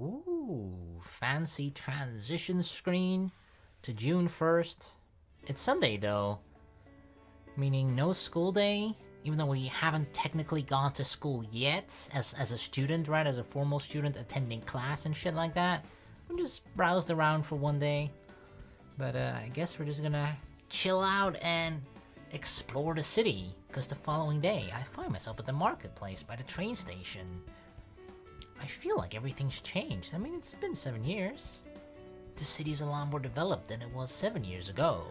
Ooh, fancy transition screen to June 1st. It's Sunday though, meaning no school day, even though we haven't technically gone to school yet as a student, right? As a formal student attending class and shit like that. We just browsed around for one day. But I guess we're just gonna chill out and explore the city, because the following day I find myself at the marketplace by the train station. I feel like everything's changed. I mean, it's been 7 years. The city's a lot more developed than it was 7 years ago.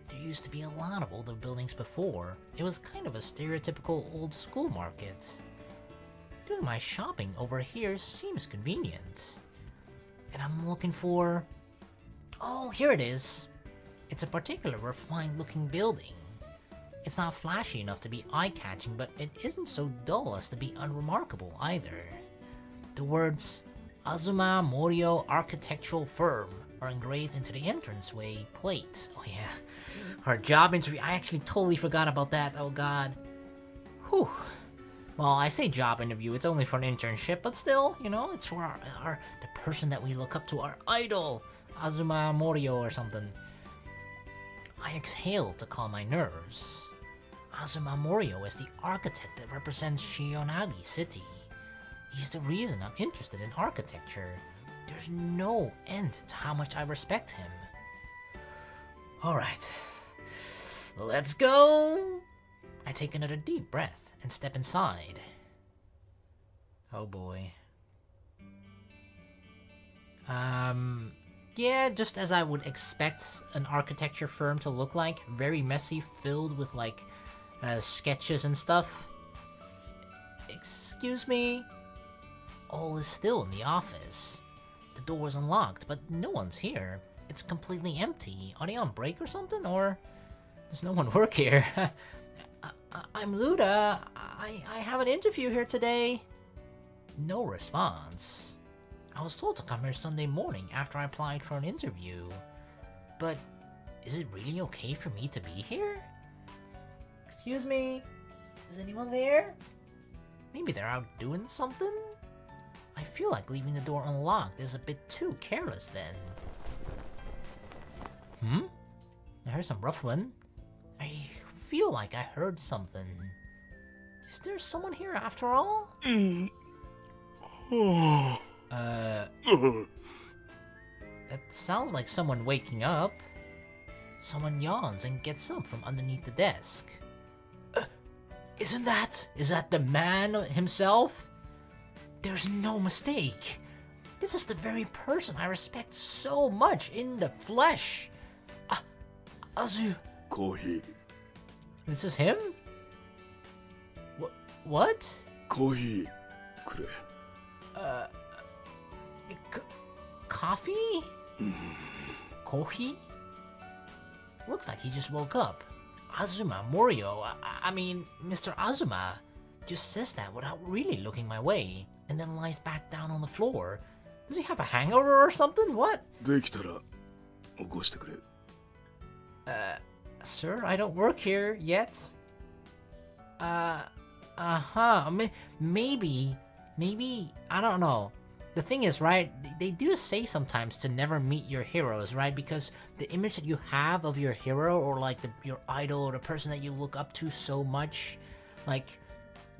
There used to be a lot of older buildings before. It was kind of a stereotypical old school market. Doing my shopping over here seems convenient. And I'm looking for... Oh, here it is. It's a particular refined looking building. It's not flashy enough to be eye-catching, but it isn't so dull as to be unremarkable either. The words Azuma Morio Architectural Firm are engraved into the entranceway plate. Oh yeah, our job interview, I actually totally forgot about that, oh god. Whew. Well, I say job interview, it's only for an internship, but still, you know, it's for the person that we look up to, our idol, Azuma Morio or something. I exhaled to calm my nerves. Azuma Morio is the architect that represents Shionagi City. He's the reason I'm interested in architecture. There's no end to how much I respect him. Alright, let's go! I take another deep breath and step inside. Oh boy. Yeah, just as I would expect an architecture firm to look like. Very messy, filled with like sketches and stuff. Excuse me? All is still in the office. The door is unlocked, but no one's here. It's completely empty. Are they on break or something? Or does no one work here? I'm Luda. I have an interview here today. No response. I was told to come here Sunday morning after I applied for an interview. But is it really okay for me to be here? Excuse me? Is anyone there? Maybe they're out doing something? I feel like leaving the door unlocked is a bit too careless then. I heard some ruffling. I feel like I heard something. Is there someone here after all? That sounds like someone waking up. Someone yawns and gets up from underneath the desk. Is that the man himself? There's no mistake. This is the very person I respect so much in the flesh. Azu. Coffee. This is him? What? Coffee. Kure. Coffee? Coffee? Looks like he just woke up. Azuma Morio, I mean, Mr. Azuma, just says that without really looking my way, and then lies back down on the floor. Does he have a hangover or something? What? できたら起こしてくれ。 Sir, I don't work here yet. Maybe, I don't know. The thing is, right, they do say sometimes to never meet your heroes, right? Because the image that you have of your hero, or like your idol, or the person that you look up to so much, like,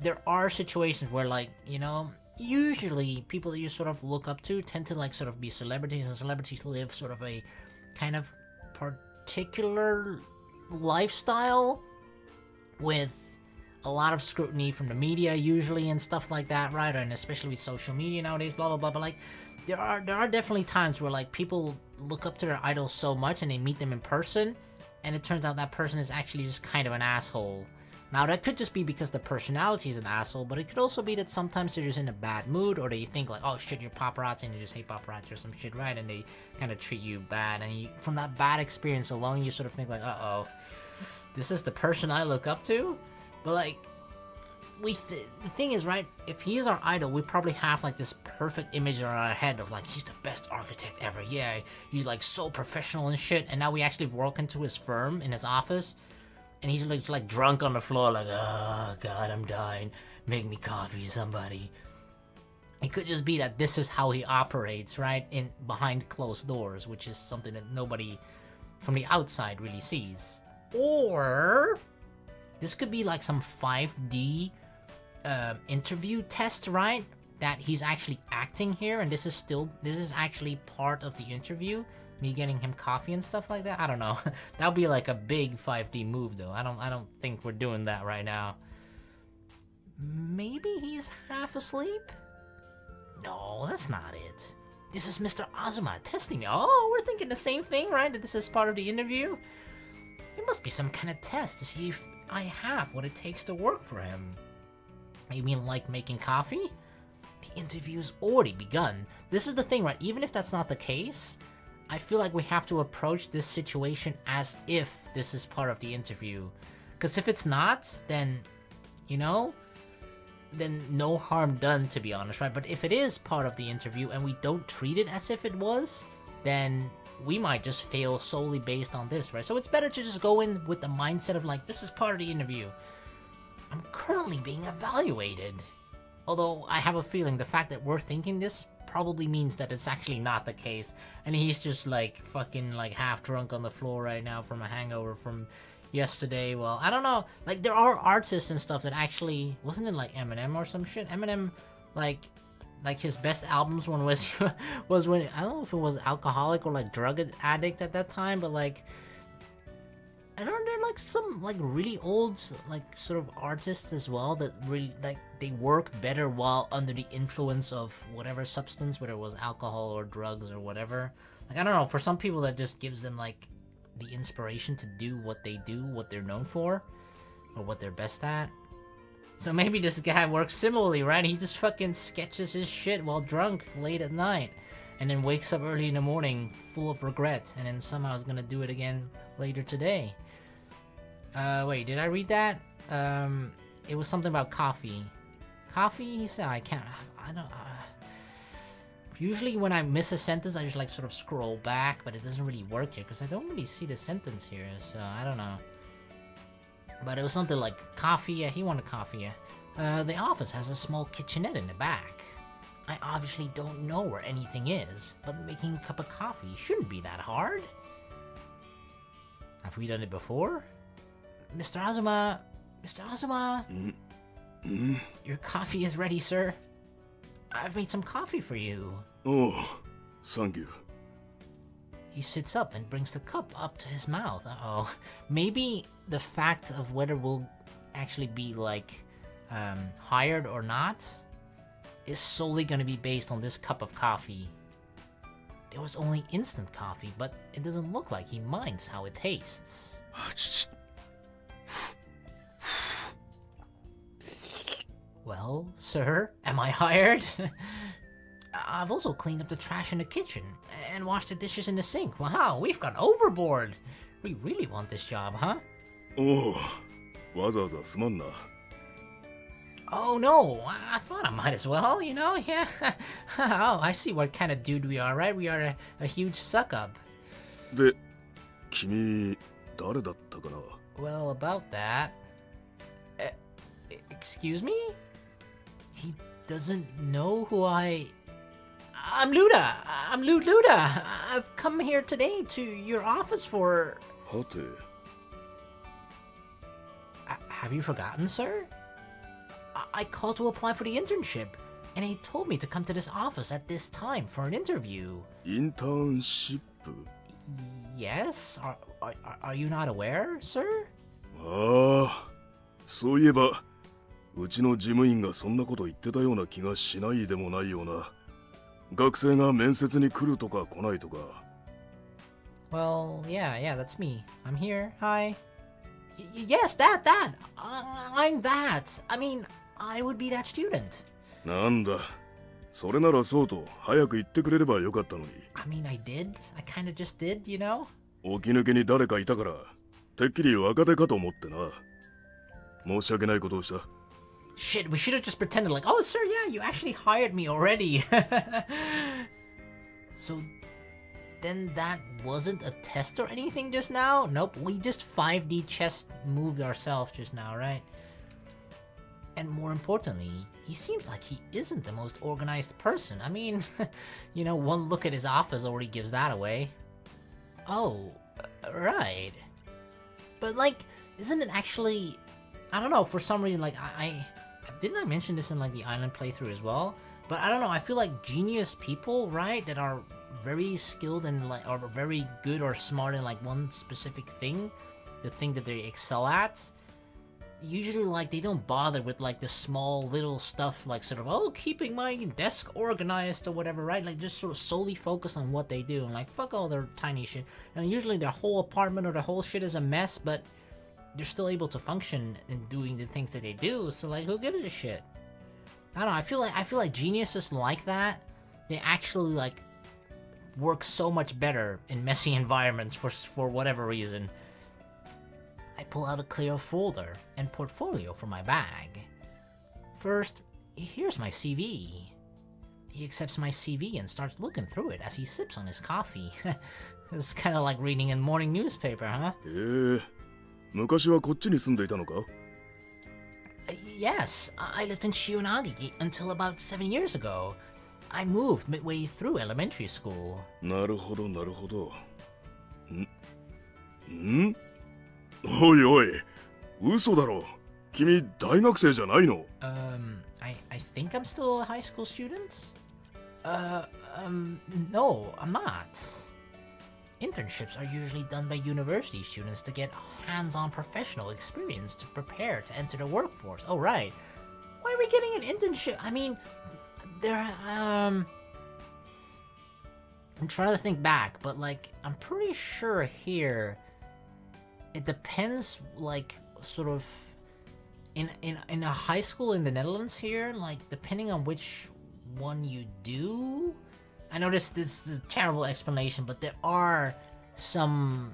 there are situations where, like, you know, usually people that you sort of look up to tend to, like, sort of be celebrities, and celebrities live sort of a kind of particular lifestyle with a lot of scrutiny from the media usually and stuff like that, right? And especially with social media nowadays, blah blah blah. But like, there are definitely times where like people look up to their idols so much and they meet them in person, and it turns out that person is actually just kind of an asshole. Now that could just be because the personality is an asshole, but it could also be that sometimes they're just in a bad mood, or they think like, oh shit, you're paparazzi, and they just hate paparazzi or some shit, right? And they kind of treat you bad, and from that bad experience alone, you sort of think like, uh-oh, this is the person I look up to? But like, the thing is, right, if he's our idol, we probably have like this perfect image in our head of like, he's the best architect ever, yeah, he's like so professional and shit, and now we actually walk into his firm, in his office, and he's like drunk on the floor, like, oh god, I'm dying, make me coffee, somebody. It could just be that this is how he operates, right? In behind closed doors, which is something that nobody from the outside really sees. Or this could be like some 5D interview test, right? That he's actually acting here, and this is actually part of the interview. Me getting him coffee and stuff like that. I don't know. That would be like a big 5D move, though. I don't think we're doing that right now. Maybe he's half asleep? No, that's not it. This is Mr. Azuma testing me. Oh, we're thinking the same thing, right? That this is part of the interview? It must be some kind of test to see if I have what it takes to work for him. You mean like making coffee? The interview's already begun. This is the thing, right? Even if that's not the case, I feel like we have to approach this situation as if this is part of the interview. Because if it's not, then, you know, then no harm done, to be honest, right? But if it is part of the interview and we don't treat it as if it was, then we might just fail solely based on this, right? So it's better to just go in with the mindset of like, this is part of the interview. I'm currently being evaluated. Although I have a feeling the fact that we're thinking this probably means that it's actually not the case. And he's just like fucking like half drunk on the floor right now from a hangover from yesterday. Well, I don't know. Like there are artists and stuff that actually, wasn't it like Eminem or some shit? Eminem, like his best albums one was was when, I don't know if it was alcoholic or like drug addict at that time, but like, and aren't there like some like really old like sort of artists as well that really like they work better while under the influence of whatever substance, whether it was alcohol or drugs or whatever? Like I don't know, for some people that just gives them like the inspiration to do what they do, what they're known for, or what they're best at. So maybe this guy works similarly, right? He just fucking sketches his shit while drunk late at night, and then wakes up early in the morning full of regret, and then somehow is gonna do it again later today. Wait, did I read that? It was something about coffee. Coffee? He said, I don't, usually when I miss a sentence, I just like sort of scroll back, but it doesn't really work here, because I don't really see the sentence here, so I don't know. But it was something like coffee, yeah, he wanted coffee, yeah. The office has a small kitchenette in the back. I obviously don't know where anything is, but making a cup of coffee shouldn't be that hard. Have we done it before? Mr. Azuma, Mr. Azuma, your coffee is ready, sir. I've made some coffee for you. Oh, thank you. He sits up and brings the cup up to his mouth. Uh-oh. Maybe the fact of whether we'll actually be, like, hired or not is solely gonna be based on this cup of coffee. There was only instant coffee, but it doesn't look like he minds how it tastes. Well, sir, am I hired? I've also cleaned up the trash in the kitchen and washed the dishes in the sink. Wow, we've gone overboard. We really want this job, huh? Oh, わざわざすまんな。 Oh no, I thought I might as well, you know? Yeah. Oh, I see what kind of dude we are, right? We are a huge suck-up. で、君誰だったかな? Well, about that... excuse me? He doesn't know who I'm Luda! I'm Luda! I've come here today to your office for... はて。 Have you forgotten, sir? I called to apply for the internship, and he told me to come to this office at this time for an interview. インターンシップ? Yes? Are you not aware, sir? ああ、そういえば、うちの事務員がそんなこと言ってたような気がしないでもないような。学生が面接に来るとか来ないとか。Well, yeah, that's me. I'm here. Hi. Yes, that. I'm that. I mean, I would be that student. なんだ。それならそうと早く言ってくれればよかったのに。I mean, I did. I kinda just did, you know? 起き抜けに誰かいたから、てっきり若手かと思ってな。申し訳ないことをした。Shit, we should have just pretended like, oh, sir, yeah, you actually hired me already. So, then that wasn't a test or anything just now? Nope, we just 5D chess moved ourselves just now, right? And more importantly, he seems like he isn't the most organized person. I mean, you know, one look at his office already gives that away. Oh, right. But like, isn't it actually... I don't know, for some reason, like, didn't I mention this in, like, the Island playthrough as well? But I don't know, I feel like genius people, right, that are very skilled and, like, or very good or smart in, like, one specific thing, the thing that they excel at, usually, like, they don't bother with, like, the small little stuff, like, sort of, oh, keeping my desk organized or whatever, right? Like, just sort of solely focus on what they do, and, like, fuck all their tiny shit. And usually their whole apartment or their whole shit is a mess, but they're still able to function in doing the things that they do, so, like, who gives a shit? I don't know, I feel like geniuses like that, they actually, like, work so much better in messy environments for whatever reason. I pull out a clear folder and portfolio from my bag. First, here's my CV. He accepts my CV and starts looking through it as he sips on his coffee. It's kind of like reading a morning newspaper, huh? 昔はこっちに住んでいたのか? Yes, I lived in Shionagi until about 7 years ago. I moved midway through elementary school. なるほど、なるほど。おいおい、嘘だろ。君、大学生じゃないの? I think I'm still a high school student? No, I'm not. Internships are usually done by university students to get hands-on professional experience to prepare to enter the workforce. Oh, right. Why are we getting an internship? I mean, I'm trying to think back, but, like, I'm pretty sure here it depends, like, sort of in a high school in the Netherlands here, like, depending on which one you do. I know this is a terrible explanation, but there are some,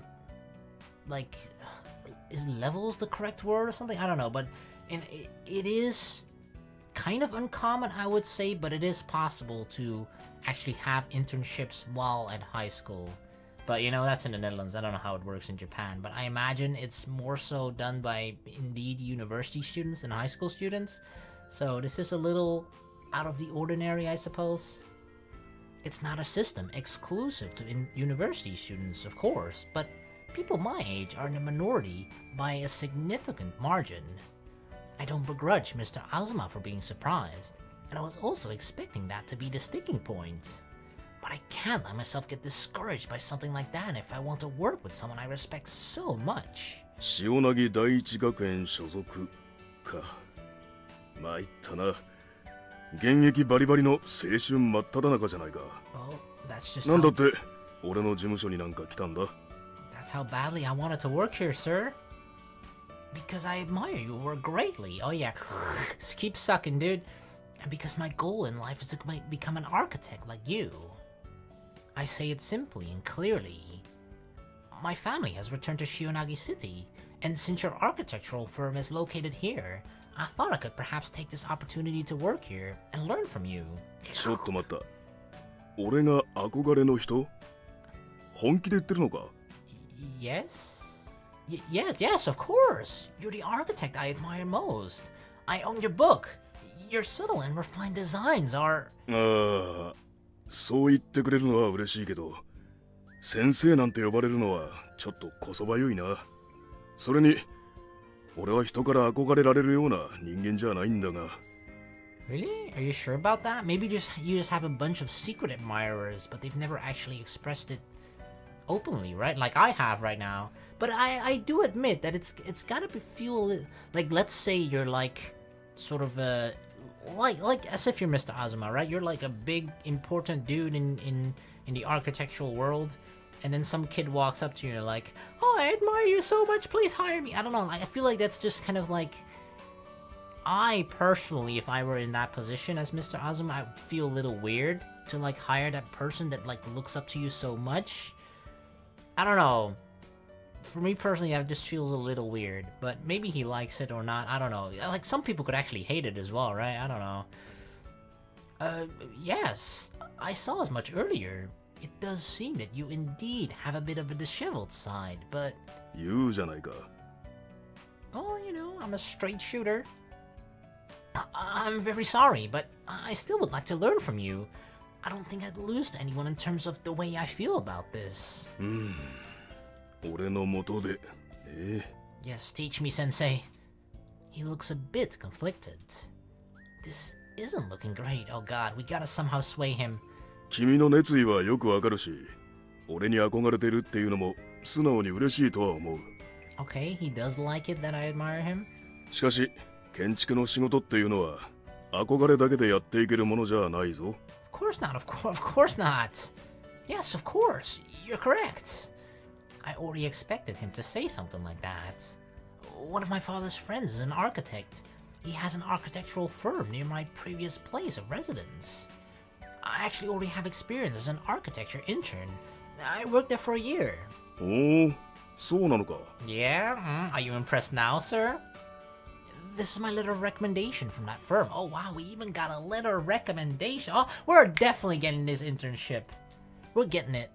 like, is levels the correct word or something? I don't know, but it is kind of uncommon, I would say, but it is possible to actually have internships while at high school. But, you know, that's in the Netherlands. I don't know how it works in Japan, but I imagine it's more so done by, indeed, university students and high school students. So this is a little out of the ordinary, I suppose. It's not a system exclusive to university students, of course, but people my age are in a minority by a significant margin. I don't begrudge Mr. Azuma for being surprised, and I was also expecting that to be the sticking point. But I can't let myself get discouraged by something like that if I want to work with someone I respect so much. 塩凪第一学園所属か。参ったな。現役バリバリの青春真っ只中じゃないか。なんだって俺の事務所になんか来たんだ? That's how badly I wanted to work here, sir. Because I admire your work greatly. Oh yeah, keep sucking, dude. And because my goal in life is to become an architect like you. I say it simply and clearly. My family has returned to Shionagi City, and since your architectural firm is located here, I thought I could perhaps take this opportunity to work here and learn from you. ちょっと待った。俺が憧れの人? 本気で言ってるのか? Yes? Yes, of course. You're the architect I admire most. I own your book. Your subtle and refined designs are... ああ、そう言ってくれるのは嬉しいけど、先生なんて呼ばれるのはちょっとこそばゆいな。それに、俺は人から憧れられるような人間じゃないんだが。Really? Are you sure about that? Maybe you just have a bunch of secret admirers, but they've never actually expressed it openly, right? Like I have right now. But I do admit that it's gotta feel like, let's say you're like sort of like as if you're Mr. Azuma, right? You're like a big important dude in the architectural world, and then some kid walks up to you and you're like, oh, I admire you so much, please hire me. I don't know, I feel like that's just kind of like, I personally, if I were in that position as Mr. Azuma, I would feel a little weird to like hire that person that like looks up to you so much. I don't know. For me personally, that just feels a little weird, but maybe he likes it or not, I don't know. Like, some people could actually hate it as well, right? I don't know. Yes, I saw as much earlier. It does seem that you indeed have a bit of a disheveled side, but... You じゃないか. Well, you know, I'm a straight shooter. I'm very sorry, but I still would like to learn from you. I don't think I'd lose to anyone in terms of the way I feel about this. 俺の元で、Yes, teach me, sensei. He looks a bit conflicted. This isn't looking great. Oh god, we gotta somehow sway him. 君の熱意はよくわかるし、俺に憧れてるっていうのも素直に嬉しいとは思う。Okay, he does like it that I admire him. しかし、建築の仕事っていうのは憧れだけでやっていけるものじゃないぞ。Of course not, of course not. Yes, of course, you're correct. I already expected him to say something like that. One of my father's friends is an architect. He has an architectural firm near my previous place of residence. I actually already have experience as an architecture intern. I worked there for a year. おお、そうなのか。Yeah? Are you impressed now, sir? This is my letter of recommendation from that firm. Oh wow, we even got a letter of recommendation. Oh, we're definitely getting this internship. We're getting it.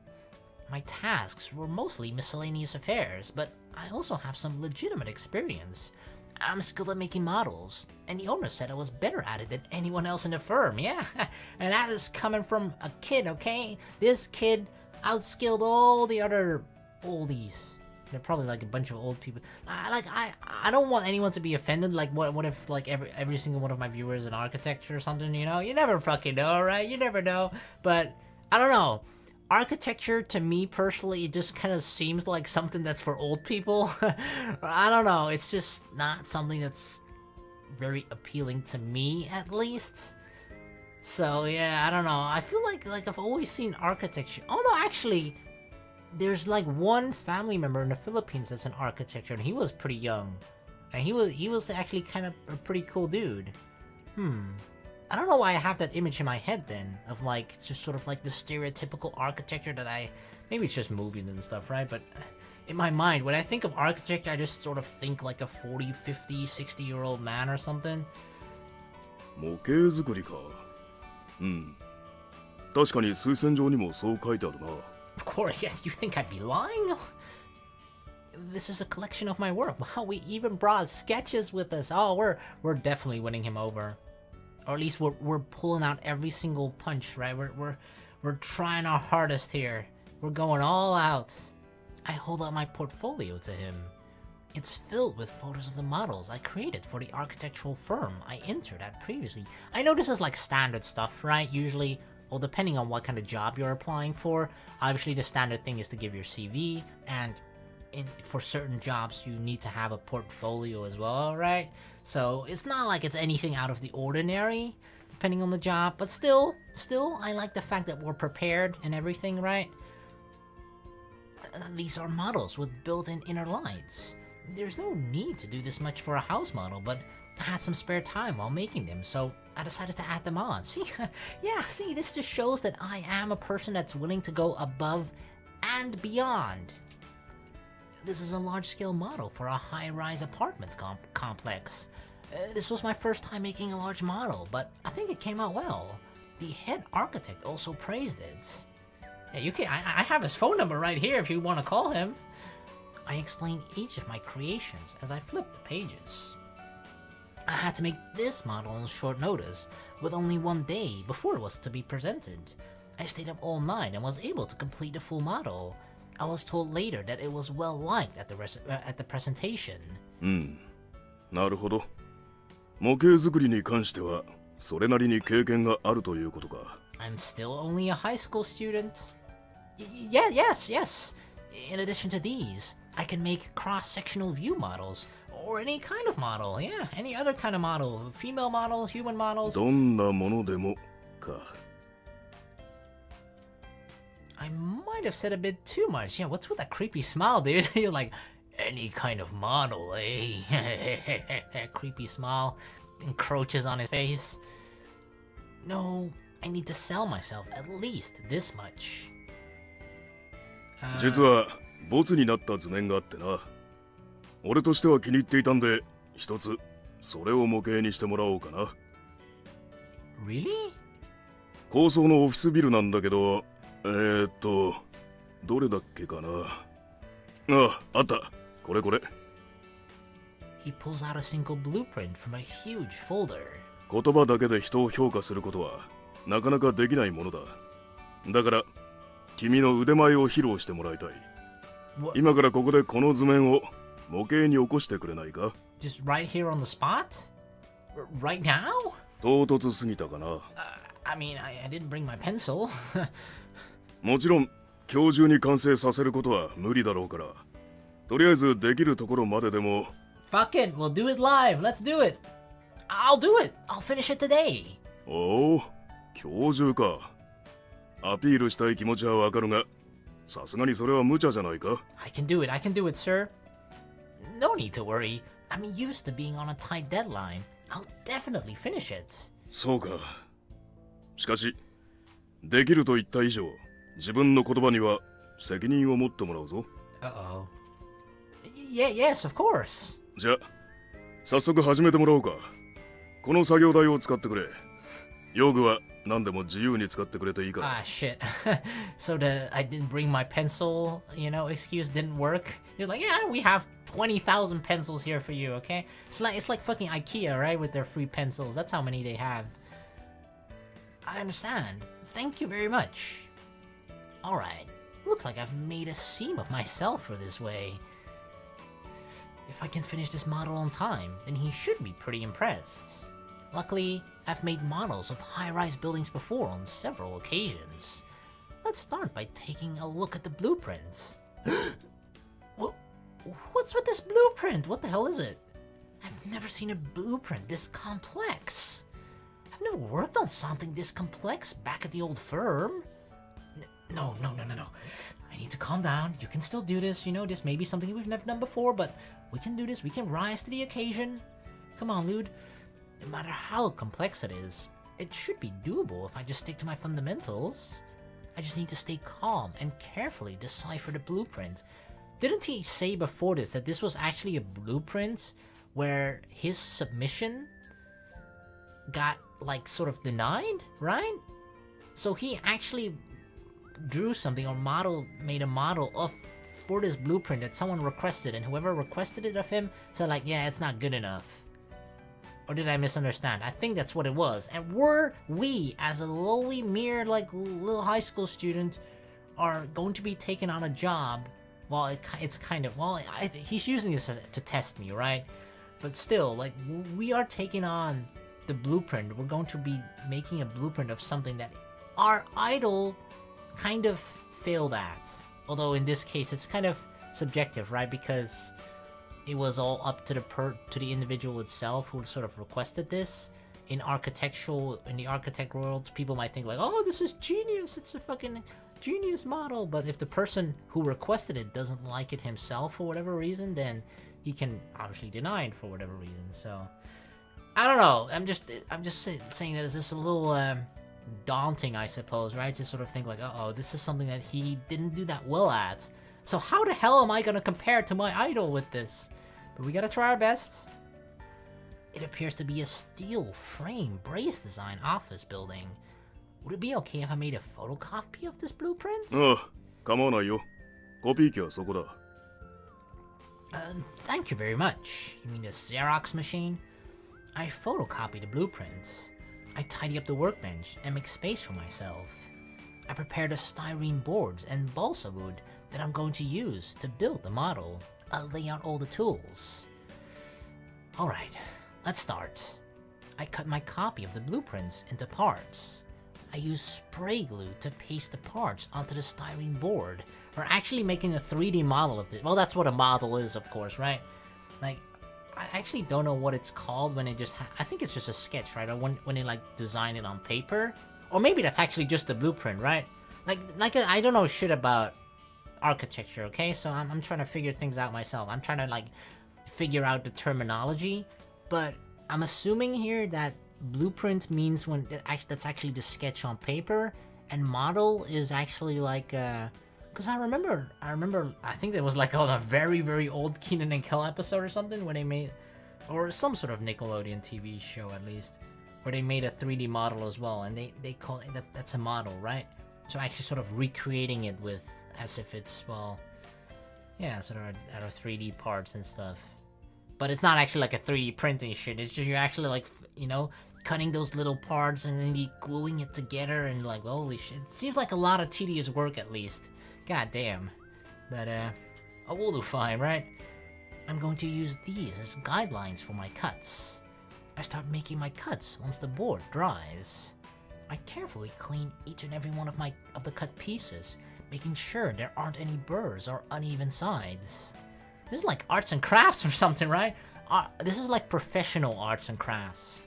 My tasks were mostly miscellaneous affairs, but I also have some legitimate experience. I'm skilled at making models, and the owner said I was better at it than anyone else in the firm, yeah? And that is coming from a kid, okay? This kid outskilled all the other oldies. They're probably like a bunch of old people. I don't want anyone to be offended. Like, what if like every single one of my viewers is an architecture or something, you know? You never fucking know, right? You never know. But, I don't know. Architecture, to me personally, it just kind of seems like something that's for old people. I don't know, it's just not something that's very appealing to me, at least. So yeah, I don't know. I feel like I've always seen architecture. Oh no, actually, there's like one family member in the Philippines that's an architecture, and he was pretty young, and he was actually kind of a pretty cool dude. I don't know why I have that image in my head then, of like, just sort of like the stereotypical architecture that maybe it's just movies and stuff, right? But in my mind, when I think of architecture, I just sort of think like a 40, 50, 60-year-old man or something. 模型作りか。確かに推薦状にもそう書いてあるな。Of course, yes, you think I'd be lying? This is a collection of my work. Wow, we even brought sketches with us. Oh, we're definitely winning him over. Or at least we're pulling out every single punch, right? We're trying our hardest here. We're going all out. I hold out my portfolio to him. It's filled with photos of the models I created for the architectural firm I entered at previously. I know this is like standard stuff, right? Usually, well, depending on what kind of job you're applying for, obviously the standard thing is to give your CV, and for certain jobs you need to have a portfolio as well, right? So it's not like it's anything out of the ordinary, depending on the job, but still, I like the fact that we're prepared and everything, right? These are models with built-in inner lights. There's no need to do this much for a house model, but I had some spare time while making them, so I decided to add them on. See, yeah, see, this just shows that I am a person that's willing to go above and beyond. This is a large-scale model for a high-rise apartment complex. This was my first time making a large model, but I think it came out well. The head architect also praised it. Yeah, you can. I have his phone number right here if you want to call him. I explained each of my creations as I flipped the pages. I had to make this model on short notice, with only one day before it was to be presented. I stayed up all night and was able to complete the full model. I was told later that it was well liked at the presentation. なるほど。模型作りに関してはそれなりに経験があるということか。I'm still only a high school student. Yes. In addition to these, I can make cross-sectional view models, or any kind of model, yeah, any other kind of model, female models, human models. どんなものでもか。I might have said a bit too much. Yeah, what's with that creepy smile, dude? You're like, any kind of model, eh? Creepy smile encroaches on his face. No, I need to sell myself at least this much. 実はボツになった図面があってな。俺としては気に入っていたんで、一つそれを模型にしてもらおうかな。Really? 高層のオフィスビルなんだけど、どれだっけかな。あった。これ。He pulls out a single blueprint from a huge folder. 言葉だけで人を評価することはなかなかできないものだ。だから君の腕前を披露してもらいたい。今からここでこの図面を模型に起こしてくれないか？ Just right here on the spot? Right now? 唐突すぎたかな。I mean, I didn't bring my pencil. もちろん今日中に完成させることは無理だろうから、とりあえずできるところまででも。Fuck it, we'll do it live. Let's do it. I'll do it. I'll finish it today. おお、今日中か。アピールしたい気持ちはわかるが、さすがにそれは無茶じゃないか。I can do it, sir. No need to worry. I'm used to being on a tight deadline. I'll definitely finish it. そうか。しかし、できると言った以上、自分の言葉には責任を持ってもらうぞ。Uh-oh. Yes, of course. じゃあ、早速始めてもらおうか。この作業台を使ってくれ。用具は何でも自由に使ってくれていいから。Ah, shit. So I didn't bring my pencil, excuse didn't work. You're like, yeah, we have 20,000 pencils here for you, okay? It's like fucking IKEA, right? With their free pencils. That's how many they have. I understand. Thank you very much. Alright. Looks like I've made a seam of myself for this way. If I can finish this model on time, then he should be pretty impressed. Luckily, I've made models of high-rise buildings before on several occasions. Let's start by taking a look at the blueprints. What's with this blueprint? What the hell is it? I've never seen a blueprint this complex. I've never worked on something this complex back at the old firm. No. I need to calm down. You can still do this, this may be something we've never done before, but we can do this. We can rise to the occasion. Come on, Lude. No matter how complex it is, it should be doable if I just stick to my fundamentals. I just need to stay calm and carefully decipher the blueprint. Didn't he say before this that this was actually a blueprint where his submission got, like, sort of denied, right? So he actually drew something or made a model for this blueprint that someone requested, and whoever requested it of him said, like, yeah, it's not good enough. Or did I misunderstand? I think that's what it was. And were we, as a lowly, mere, like, little high school student, are going to be taken on a job, well, it's kind of, well, he's using this to test me, right? But still, like, we are taking on the blueprint. We're going to be making a blueprint of something that our idol kind of failed at. Although in this case, it's kind of subjective, right? Because it was all up to the individual itself who sort of requested this. In the architect world, people might think like, oh, this is genius, it's a fucking genius model. But if the person who requested it doesn't like it himself for whatever reason, then he can obviously deny it for whatever reason. So I don't know. I'm just saying that it's just a little daunting, I suppose, right? To sort of think like, uh-oh, this is something that he didn't do that well at. So how the hell am I gonna compare to my idol with this? But we gotta try our best. It appears to be a steel frame brace design office building. Would it be okay if I made a photocopy of this blueprint? Come on, yo. Copy kya soko da. Thank you very much. You mean the Xerox machine? I photocopy the blueprints. I tidy up the workbench and make space for myself. I prepare the styrene boards and balsa wood that I'm going to use to build the model. I'll lay out all the tools. Alright, let's start. I cut my copy of the blueprints into parts. I use spray glue to paste the parts onto the styrene board. We're actually making a 3D model of it. Well, that's what a model is, of course, right? Like, I actually don't know what it's called when it just I think it's just a sketch, right? Or when they like design it on paper. Or maybe that's actually just the blueprint, right? Like I don't know shit about architecture, okay? So I'm trying to figure things out myself. I'm trying to like figure out the terminology, but I'm assuming here that blueprint means when that's actually the sketch on paper, and model is actually like because I remember I think there was like on a very, very old Kenan and Kel episode or something where they made, or some sort of Nickelodeon TV show at least, where they made a 3D model as well, and they call it that's a model, right? So actually sort of recreating it with as if it's, well, yeah, sort of out of 3D parts and stuff. But it's not actually like a 3D printing shit. It's just you're actually like, cutting those little parts and then gluing it together and like, holy shit. It seems like a lot of tedious work at least. God damn. But, we'll do fine, right? I'm going to use these as guidelines for my cuts. I start making my cuts once the board dries. I carefully clean each and every one of the cut pieces, making sure there aren't any burrs or uneven sides. This is like arts and crafts or something, right? This is like professional arts and crafts.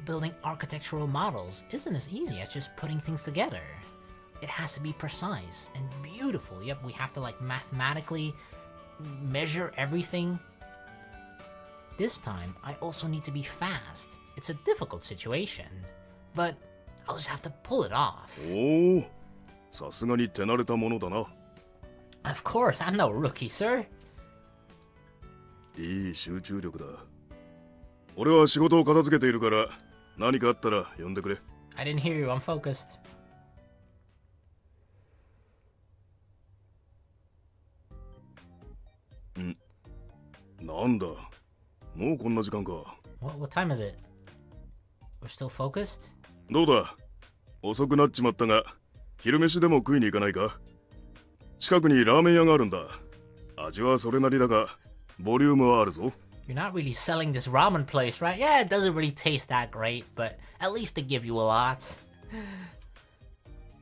Building architectural models isn't as easy as just putting things together. It has to be precise and beautiful. Yep, we have to like mathematically measure everything. This time, I also need to be fast. It's a difficult situation, but I'll just have to pull it off. Oh, さすがに手慣れたものだな。Of course, I'm no rookie, sir. いい集中力だ。俺は仕事を片付けているから、何かあったら呼んでくれ。I didn't hear you, I'm focused. なんだ、もうこんな時間か。What time is it? We're still focused? どうだ、遅くなっちまったが、昼飯でも食いに行かないか。近くにラーメン屋があるんだ。味はそれなりだが、ボリュームはあるぞ。You're not really selling this ramen place, right? Yeah, it doesn't really taste that great, but at least they give you a lot.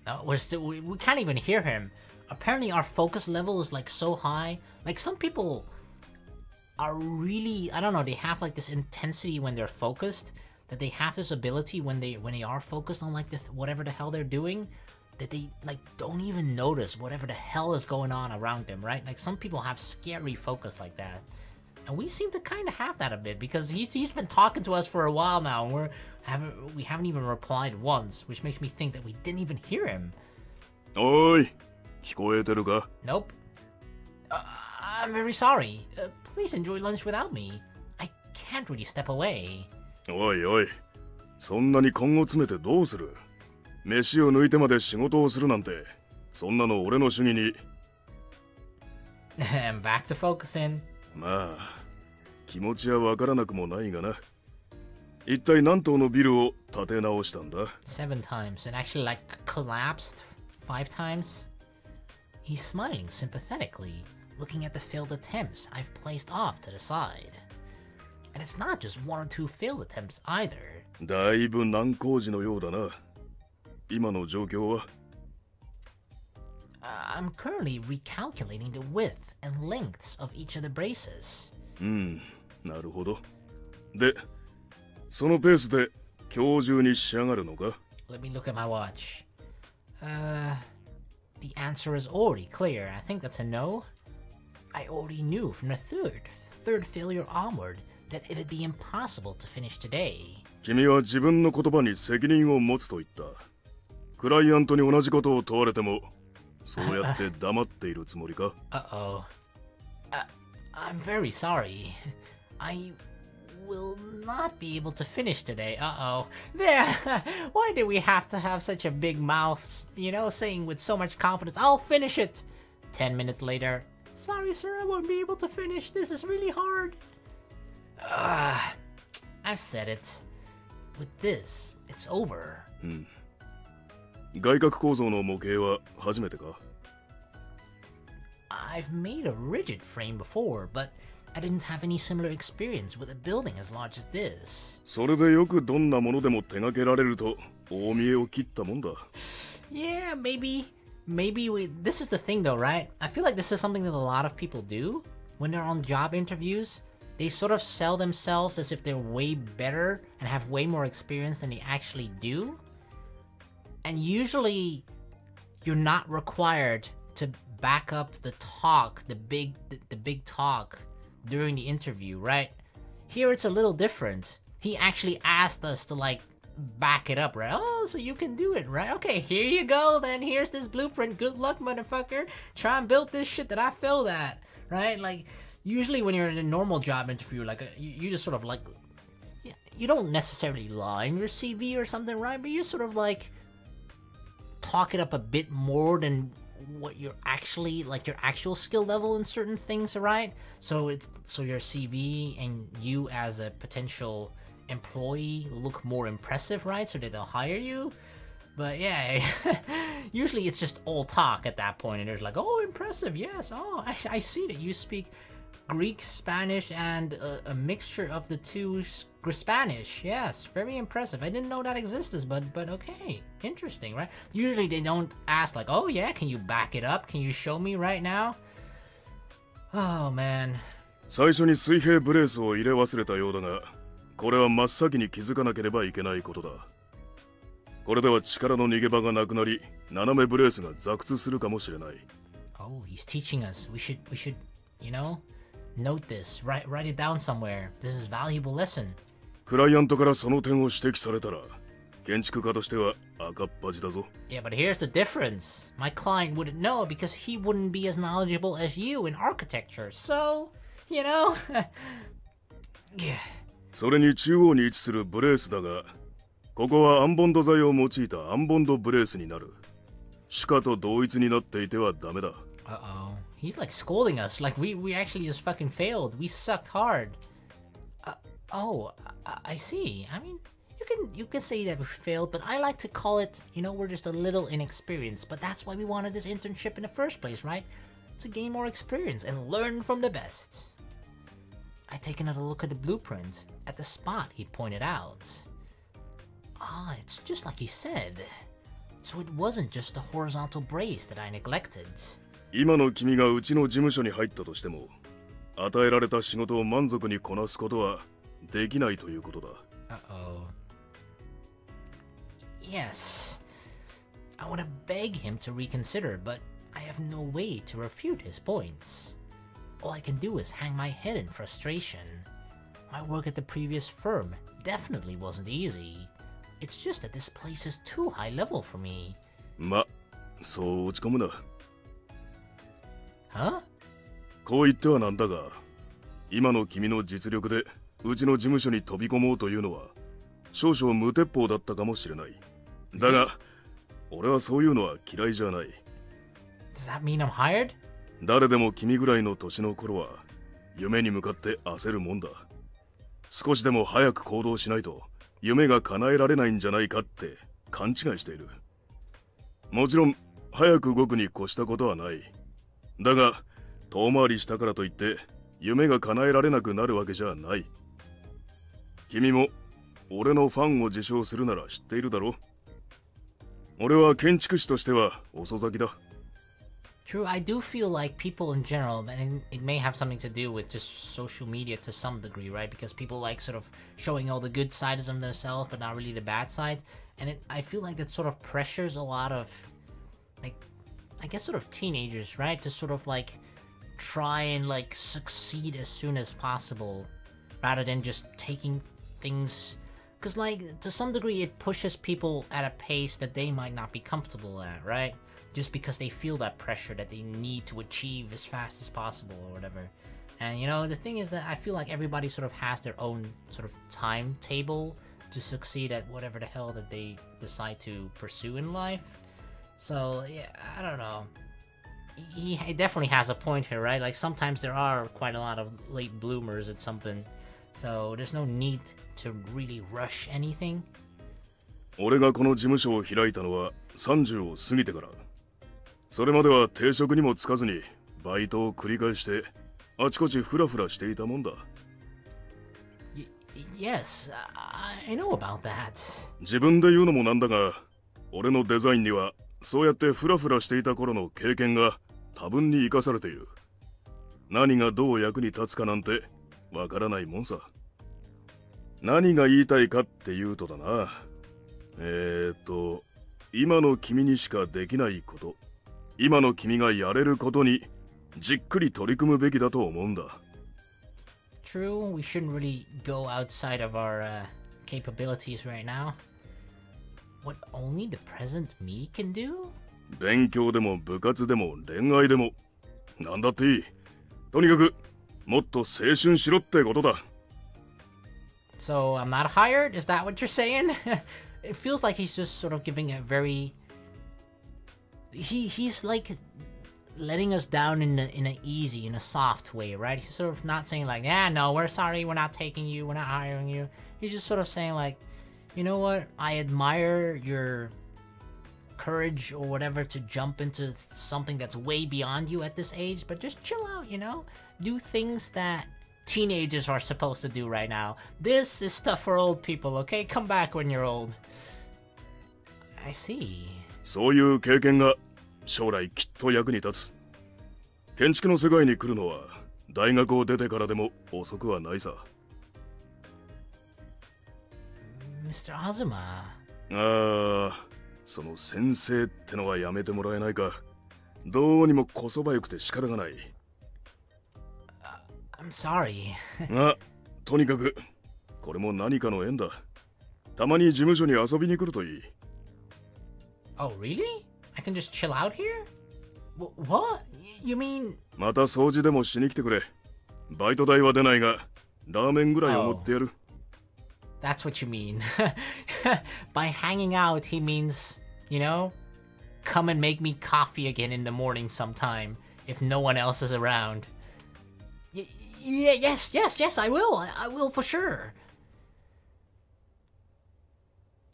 No, we can't even hear him. Apparently our focus level is like so high. Like some people are really, I don't know, they have like this intensity when they're focused, that they have this ability when they are focused on like whatever the hell they're doing, that they like don't even notice whatever the hell is going on around them, right? Like some people have scary focus like that. And we seem to kind of have that a bit because he's been talking to us for a while now and we haven't even replied once, which makes me think that we didn't even hear him. Oi, 聞こえてるか? Nope. I'm very sorry. Please enjoy lunch without me. I can't really step away. おいおい、そんなに根を詰めてどうする? 飯を抜いてまで仕事をするなんて、そんなの俺の主義に。I'm back to focusing. まあ、気持ちはわからなくもないがな。一体何棟のビルを建て直したんだ? 7 times and actually like collapsed 5 times. He's smiling sympathetically, looking at the failed attempts I've placed off to the side. And it's not just 1 or 2 failed attempts either. だいぶ難工事のようだな。今の状況は? I'm currently recalculating the width and lengths of each of the braces. なるほど。で、そのペースで今日中に仕上がるのか? Let me look at my watch. The answer is already clear. I think that's a no. I already knew from the third failure onward that it'd be impossible to finish today. 君は自分の言葉に責任を持つと言った。クライアントに同じことを問われても、そうやって黙っているつもりか? Uh-oh. I'm very sorry. I will not be able to finish today. Uh-oh. There! Why did we have to have such a big mouth, you know, saying with so much confidence, I'll finish it! 10 minutes later, sorry sir, I won't be able to finish. This is really hard. I've said it. With this, it's over. 外角構造の模型は初めてか? I've made a rigid frame before, but I didn't have any similar experience with a building as large as this. それでよくどんなものでも手掛けられると大見栄を切ったもんだ。Yeah, maybe this is the thing though, right? I feel like this is something that a lot of people do when they're on job interviews. They sort of sell themselves as if they're way better and have way more experience than they actually do. And usually, you're not required to back up the talk, the big talk during the interview, right? Here it's a little different. He actually asked us to like back it up, right? Oh, so you can do it, right? Okay, here you go then. Here's this blueprint. Good luck, motherfucker. Try and build this shit that I failed at, right? Like, usually when you're in a normal job interview, like you just sort of like, you don't necessarily lie in your CV or something, right? But you sort of like talk it up a bit more than what you're actually, like your actual skill level in certain things, right? So your CV and you as a potential employee look more impressive, right? So that they'll hire you. But yeah, usually it's just all talk at that point, and there's like, oh, impressive, yes, oh, I see that you speak Greek, Spanish, and a mixture of the two Spanish. Yes, very impressive. I didn't know that existed, but okay, interesting, right? Usually they don't ask like, oh yeah, can you back it up? Can you show me right now? Oh man. 最初に水平ブレースを入れ忘れたようだが、これは真っ先に気づかなければいけないことだ。これでは力の逃げ場がなくなり、斜めブレースが挫屈するかもしれない。Oh, he's teaching us. We should, you know, note this. Write it down somewhere. This is a valuable lesson. クライアントからその点を指摘されたら、建築家としては赤っ端だぞ。Yeah, but here's the difference. My client wouldn't know because he wouldn't be as knowledgeable as you in architecture. So, you know, yeah. それに中央に位置するブレースだが、ここはアンボンド材を用いたアンボンドブレースになる。主家と同一になっていてはダメだ。Uh-oh. He's like scolding us. Like we actually just fucking failed. We sucked hard. I see. I mean, you can say that we failed, but I like to call it, you know, we're just a little inexperienced. But that's why we wanted this internship in the first place, right? To gain more experience and learn from the best. I take another look at the blueprint, at the spot he pointed out. Ah, it's just like he said. So it wasn't just the horizontal brace that I neglected. 今の君がうちの事務所に入ったとしても、与えられた仕事を満足にこなすことはできないということだ。Uh-oh. Yes. I want to beg him to reconsider, but I have no way to refute his points. All I can do is hang my head in frustration. My work at the previous firm definitely wasn't easy. It's just that this place is too high level for me. ま、そう落ち込むな。Huh? こう言ってはなんだが、今の君の実力でうちの事務所に飛び込もうというのは少々無鉄砲だったかもしれない。だが、俺はそういうのは嫌いじゃない。Does that mean I'm hired? 誰でも君ぐらいの年の頃は夢に向かって焦るもんだ。少しでも早く行動しないと夢が叶えられないんじゃないかって勘違いしている。もちろん早く動くに越したことはない。だが遠回りしたからといって夢が叶えられなくなるわけじゃない。君も俺のファンを自称するなら知っているだろ。俺は建築士としては遅咲きだ。True, I do feel like people in general, and it may have something to do with just social media to some degree, right? Because people like sort of showing all the good sides of themselves, but not really the bad side. And I feel like that sort of pressures a lot of, like, I guess sort of teenagers, right? To sort of like try and like succeed as soon as possible, rather than just taking things. Because like, to some degree, it pushes people at a pace that they might not be comfortable at, right? Just because they feel that pressure that they need to achieve as fast as possible or whatever. And you know, the thing is that I feel like everybody sort of has their own sort of timetable to succeed at whatever the hell that they decide to pursue in life. So yeah, I don't know. He definitely has a point here, right? Like sometimes there are quite a lot of late bloomers at something. So there's no need to really rush anything. 俺がこの事務所を開いたのは30を過ぎてから。それまでは定職にもつかずにバイトを繰り返してあちこちフラフラしていたもんだ。Yes, I know about that. 自分で言うのもなんだが、俺のデザインにはそうやってフラフラしていた頃の経験が多分に生かされている。何がどう役に立つかなんてわからないもんさ。何が言いたいかっていうとだな。今の君にしかできないこと。今の君がやれることにじっくり取り組むべきだと思うんだ。True, we shouldn't really go outside of our capabilities right now. What only the present me can do? 勉強でも部活でも恋愛でもなんだっていい。とにかくもっと青春しろってことだ。So I'm not hired? Is that what you're saying? It feels like he's just sort of giving a very... He's like letting us down in a easy, in a soft way, right? He's sort of not saying like, yeah, no, we're sorry, we're not taking you, we're not hiring you. He's just sort of saying like, you know what? I admire your courage or whatever to jump into something that's way beyond you at this age, but just chill out, you know? Do things that teenagers are supposed to do right now. This is stuff for old people, okay? Come back when you're old. I see. そういう経験が将来きっと役に立つ。建築の世界に来るのは大学を出てからでも遅くはないさ。Mr. Azuma. その先生ってのはやめてもらえないか。どうにもこそばゆくて仕方がない。I'm sorry. とにかくこれも何かの縁だ。たまに事務所に遊びに来るといい。Oh, really? I can just chill out here? What? You mean... また掃除でもしに来てくれ。バイト代は出ないが、ラーメンぐらいおごってやる。That's what you mean. By hanging out, he means, you know, come and make me coffee again in the morning sometime, if no one else is around. Yes, I will. I will for sure.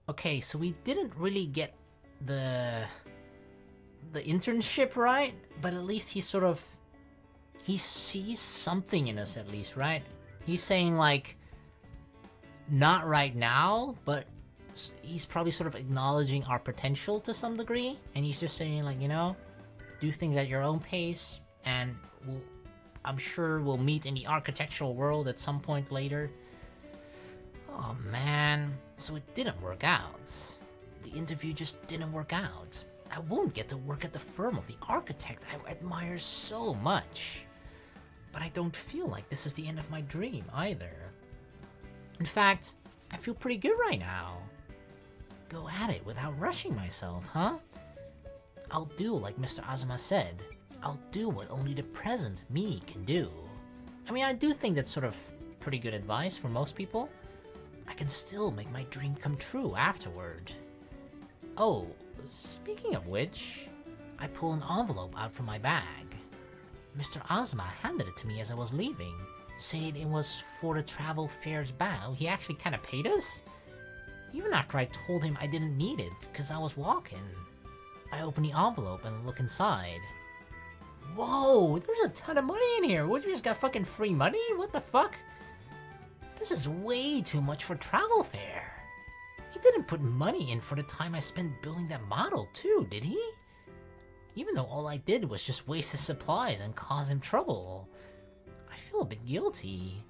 Okay, so we didn't really get the internship right, but at least he sees something in us at least, right? He's saying like, not right now, but he's probably sort of acknowledging our potential to some degree, and he's just saying like, you know, do things at your own pace, and I'm sure we'll meet in the architectural world at some point later. Oh man, so it didn't work out. The interview just didn't work out. I won't get to work at the firm of the architect I admire so much. But I don't feel like this is the end of my dream either. In fact, I feel pretty good right now. Go at it without rushing myself, huh? I'll do like Mr. Azuma said. I'll do what only the present me can do. I mean, I do think that's sort of pretty good advice for most people. I can still make my dream come true afterward. Oh, speaking of which, I pull an envelope out from my bag. Mr. Azuma handed it to me as I was leaving, saying it was for the travel fair's bow. He actually kind of paid us? Even after I told him I didn't need it, because I was walking. I open the envelope and look inside. Whoa, there's a ton of money in here. What, you just got fucking free money? What the fuck? This is way too much for travel fair. He didn't put money in for the time I spent building that model too, did he? Even though all I did was just waste his supplies and cause him trouble. I feel a bit guilty.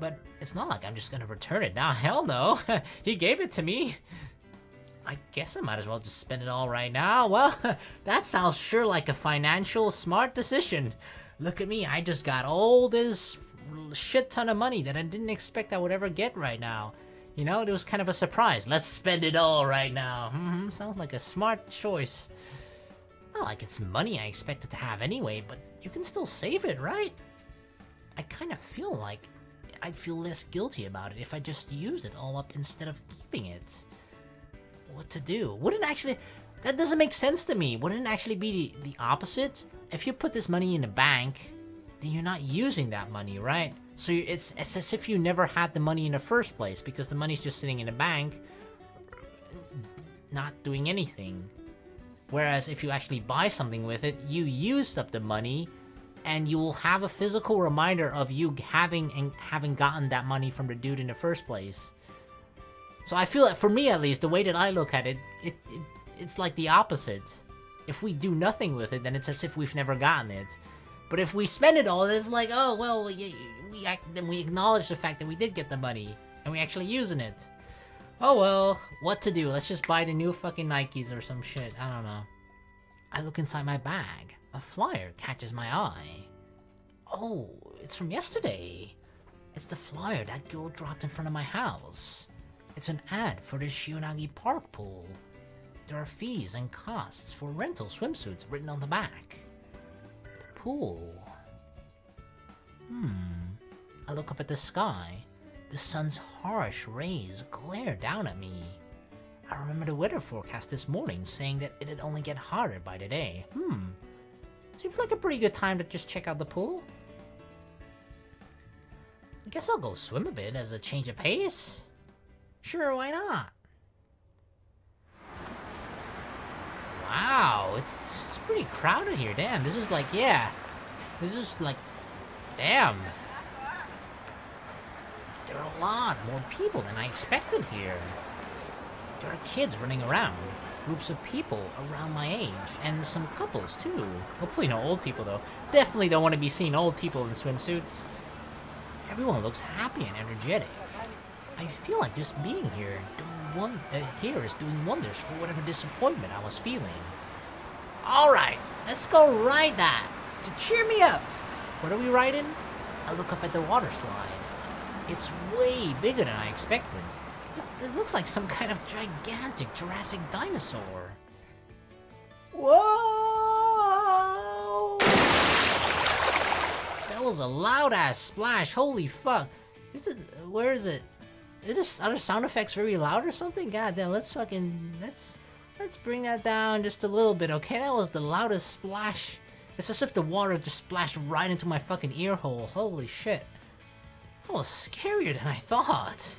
But it's not like I'm just gonna return it now, hell no. He gave it to me. I guess I might as well just spend it all right now. Well, that sounds sure like a financial smart decision. Look at me, I just got all this shit ton of money that I didn't expect I would ever get right now. You know, it was kind of a surprise. Let's spend it all right now. Sounds like a smart choice. Not like it's money I expected to have anyway, but you can still save it, right? I kind of feel like I'd feel less guilty about it if I just used it all up instead of keeping it. What to do? Wouldn't actually... That doesn't make sense to me. Wouldn't it actually be the opposite? If you put this money in a bank, then you're not using that money, right? So it's as if you never had the money in the first place, because the money's just sitting in a bank, not doing anything. Whereas if you actually buy something with it, you used up the money, and you will have a physical reminder of you having gotten that money from the dude in the first place. So I feel that, for me at least, the way that I look at it, it's like the opposite. If we do nothing with it, then it's as if we've never gotten it. But if we spend it all, it's like, oh, well, then we acknowledge the fact that we did get the money, and we actually using it. Oh well, what to do? Let's just buy the new fucking Nikes or some shit, I don't know. I look inside my bag. A flyer catches my eye. Oh, it's from yesterday. It's the flyer that girl dropped in front of my house. It's an ad for the Shionagi Park pool. There are fees and costs for rental swimsuits written on the back. The pool. I look up at the sky. The sun's harsh rays glare down at me. I remember the weather forecast this morning saying that it'd only get hotter by the day. Seems like a pretty good time to just check out the pool. I guess I'll go swim a bit as a change of pace. Sure, why not? Wow, it's pretty crowded here. Damn, this is like, yeah. This is like, damn. There are a lot more people than I expected here. There are kids running around. Groups of people around my age. And some couples, too. Hopefully no old people, though. Definitely don't want to be seeing old people in swimsuits. Everyone looks happy and energetic. I feel like just being here is doing wonders for whatever disappointment I was feeling. Alright, let's go ride that to cheer me up. What are we riding? I look up at the water slide. It's way bigger than I expected. It looks like some kind of gigantic Jurassic dinosaur. Whoa! That was a loud-ass splash, holy fuck. Where is it? Are the sound effects very loud or something? God damn, let's bring that down just a little bit, okay? That was the loudest splash. It's as if the water just splashed right into my fucking ear hole. Holy shit. That was scarier than I thought.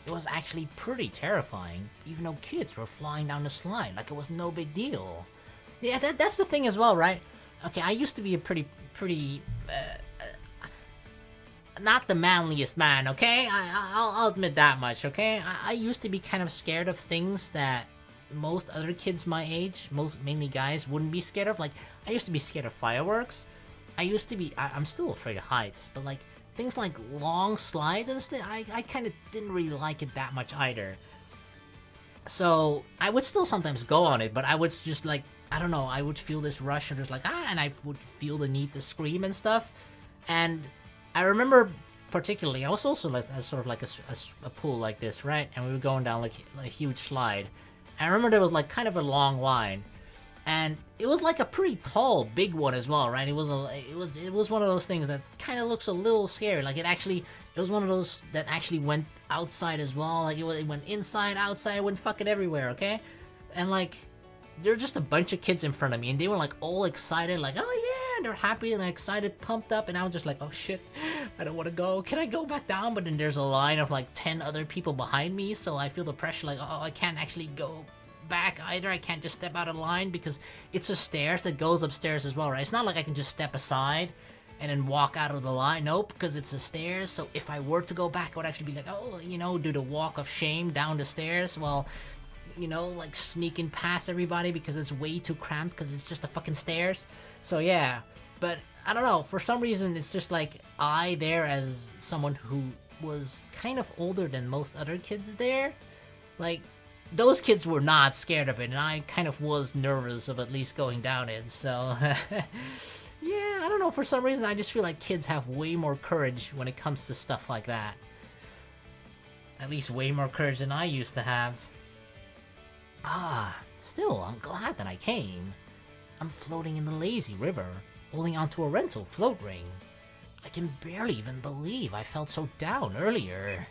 It was actually pretty terrifying, even though kids were flying down the slide like it was no big deal. Yeah, that's the thing as well, right? Okay, I used to be a pretty not the manliest man, okay? I'll admit that much, okay? I used to be kind of scared of things that most other kids my age, mainly guys, wouldn't be scared of. Like, I used to be scared of fireworks. I'm still afraid of heights, but like, things like long slides and stuff, I kind of didn't really like it that much either. So, I would still sometimes go on it, but I would just like, I don't know, I would feel this rush and just like, and I would feel the need to scream and stuff. And I remember particularly, I was also like sort of like a pool like this, right? And we were going down like a huge slide. I remember there was like kind of a long line, and it was like a pretty tall, big one as well, right? It was one of those things that kind of looks a little scary. Like it was one of those that actually went outside as well. Like it went inside, outside, it went fucking everywhere, okay? And like, there were just a bunch of kids in front of me, and they were like all excited, like, oh yeah, and they're happy and excited, pumped up, and I was just like, oh shit, I don't want to go. Can I go back down? But then there's a line of like 10 other people behind me, so I feel the pressure like, oh, I can't actually go back either. I can't just step out of line because it's a stairs that goes upstairs as well, right? It's not like I can just step aside and then walk out of the line. Nope, because it's a stairs, so if I were to go back, I would actually be like, oh, you know, do the walk of shame down the stairs while, you know, like sneaking past everybody because it's way too cramped because it's just the fucking stairs. So yeah, but I don't know, for some reason it's just like I there as someone who was kind of older than most other kids there, like those kids were not scared of it, and I kind of was nervous of at least going down it, so yeah, I don't know, for some reason I just feel like kids have way more courage when it comes to stuff like that. At least way more courage than I used to have. Still, I'm glad that I came. I'm floating in the lazy river, holding onto a rental float ring. I can barely even believe I felt so down earlier.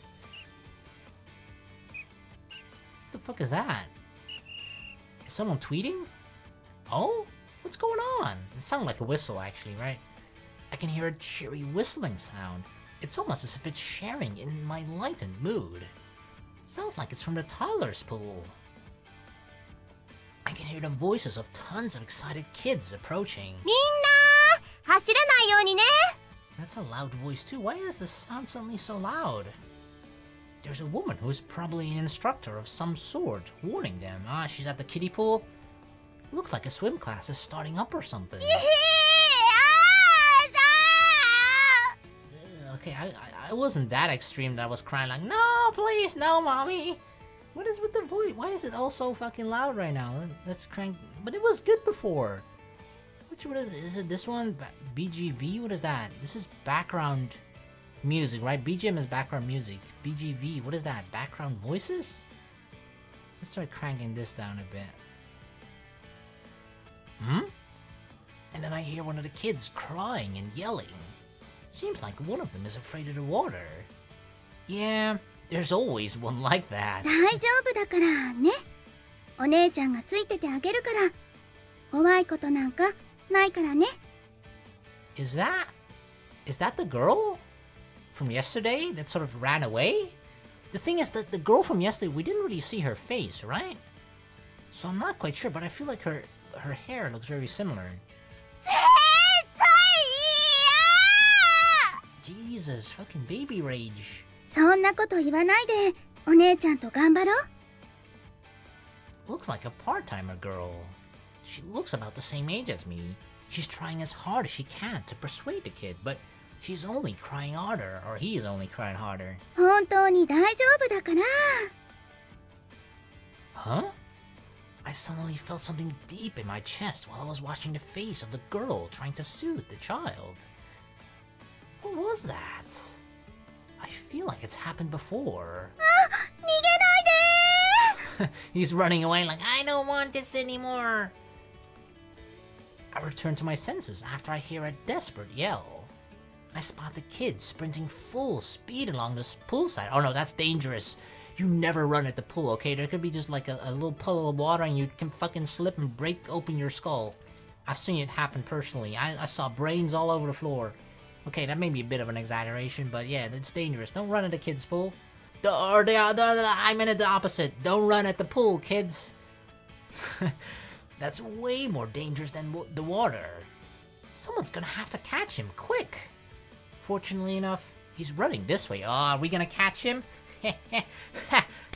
What the fuck is that? Is someone tweeting? Oh? What's going on? It sounded like a whistle actually, right? I can hear a cheery whistling sound. It's almost as if it's sharing in my lightened mood. Sounds like it's from the toddler's pool. I can hear the voices of tons of excited kids approaching. Minna! 走らないようにね! That's a loud voice too. Why is the sound suddenly so loud? There's a woman who is probably an instructor of some sort, warning them. She's at the kiddie pool? Looks like a swim class is starting up or something. Okay, I wasn't that extreme that I was crying like, no, please, no, mommy. What is with the voice? Why is it all so fucking loud right now? Let's crank. But it was good before. Which one is it? This one? BGV? What is that? This is background music, right? BGM is background music. BGV, what is that? Background voices? Let's try cranking this down a bit. And then I hear one of the kids crying and yelling. Seems like one of them is afraid of the water. Yeah, there's always one like that. 大丈夫だからね。お姉ちゃんがついててあげるから。怖いことなんかないからね。 Is that the girl from yesterday that sort of ran away? The thing is that the girl from yesterday, we didn't really see her face, right? So I'm not quite sure, but I feel like her hair looks very similar. 絶対嫌！ Jesus, fucking baby rage. そんなこと言わないで、お姉ちゃんと頑張ろう。 Looks like a part-timer girl. She looks about the same age as me. She's trying as hard as she can to persuade the kid, but she's only crying harder, or he's only crying harder. 本当に大丈夫だから。 Huh? I suddenly felt something deep in my chest while I was watching the face of the girl trying to soothe the child. What was that? I feel like it's happened before. 逃げないで！ He's running away like, I don't want this anymore. I return to my senses after I hear a desperate yell. I spot the kid sprinting full speed along this poolside. Oh no, that's dangerous. You never run at the pool, okay? There could be just like a little puddle of water and you can fucking slip and break open your skull. I've seen it happen personally. I saw brains all over the floor. Okay, that may be a bit of an exaggeration, but yeah, it's dangerous. Don't run at a kid's pool. I meant it the opposite. Don't run at the pool, kids. That's way more dangerous than the water. Someone's gonna have to catch him, quick. Fortunately enough, he's running this way. Oh, are we gonna catch him?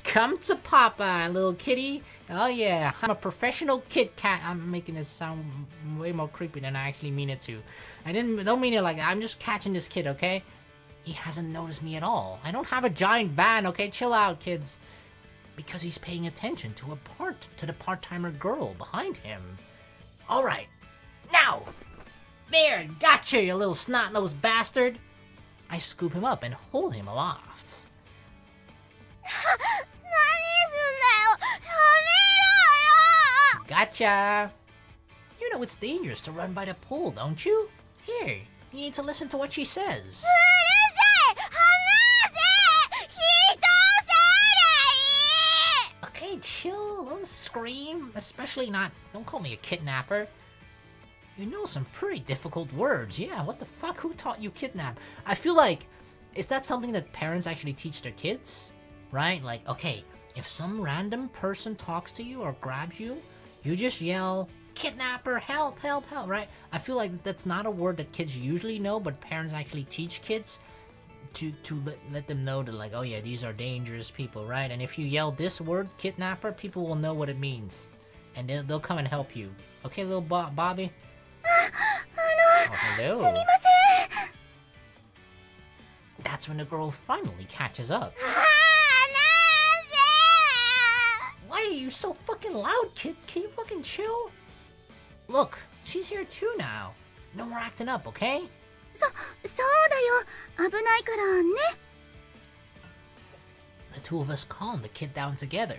Come to Papa, little kitty. Oh yeah, I'm a professional kid cat. I'm making this sound way more creepy than I actually mean it to. Don't mean it like that. I'm just catching this kid, okay? He hasn't noticed me at all. I don't have a giant van, okay? Chill out, kids. Because he's paying attention to the part-timer girl behind him. All right, now. There, gotcha, you little snot-nosed bastard. I scoop him up and hold him aloft. 何すんだよ！やめろよ！ Gotcha. You know it's dangerous to run by the pool, don't you? Here, you need to listen to what she says. うるさい！離せ！人さらい！ Okay, chill, don't scream. Especially not, don't call me a kidnapper. You know some pretty difficult words. Yeah, what the fuck? Who taught you kidnap? I feel like, is that something that parents actually teach their kids? Right? Like, okay, if some random person talks to you or grabs you, you just yell, kidnapper, help, help, help, right? I feel like that's not a word that kids usually know, but parents actually teach kids to let them know that, like, oh yeah, these are dangerous people, right? And if you yell this word, kidnapper, people will know what it means. And they'll come and help you. Okay, little Bobby? Oh, hello. すみません。 That's when the girl finally catches up. 離せ！ Why are you so fucking loud, kid? Can you fucking chill? Look, she's here too now. No more acting up, okay? そうだよ。危ないからね。 The two of us calm the kid down together.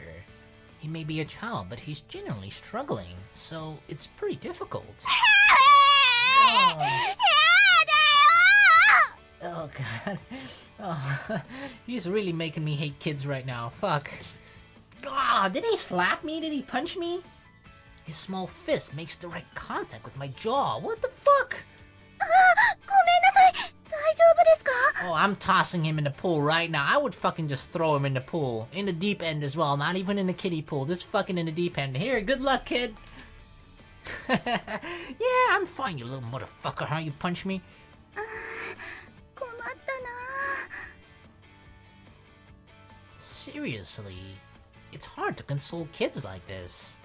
He may be a child, but he's genuinely struggling, so it's pretty difficult. Oh god. Oh, he's really making me hate kids right now. Fuck. God, did he slap me? Did he punch me? His small fist makes direct contact with my jaw. What the fuck? ごめんなさい。大丈夫ですか？ Oh, I'm tossing him in the pool right now. I would fucking just throw him in the pool. In the deep end as well. Not even in the kiddie pool. Just fucking in the deep end. Here, good luck, kid. Yeah, I'm fine, you little motherfucker. How you punch me? 困ったな。 Seriously, it's hard to console kids like this.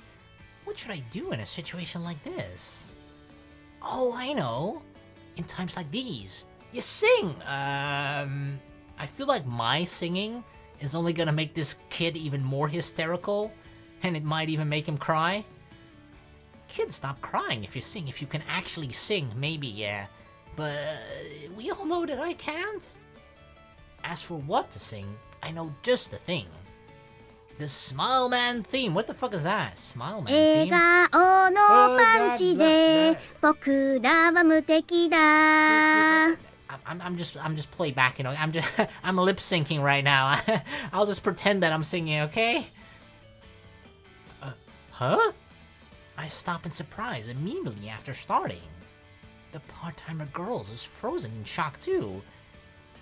What should I do in a situation like this? Oh, I know. In times like these, you sing. I feel like my singing is only gonna make this kid even more hysterical, and it might even make him cry. Kids stop crying if you sing. If you can actually sing, maybe, yeah. But we all know that I can't. As for what to sing, I know just the thing. The Smile Man theme. What the fuck is that? Smile Man 笑 theme? 顔のパンチで僕らは無敵だ。 I'm just playback, you know. I'm lip syncing right now. I'll just pretend that I'm singing, okay? Huh? I stop in surprise immediately after starting. The part-timer girls is frozen in shock too.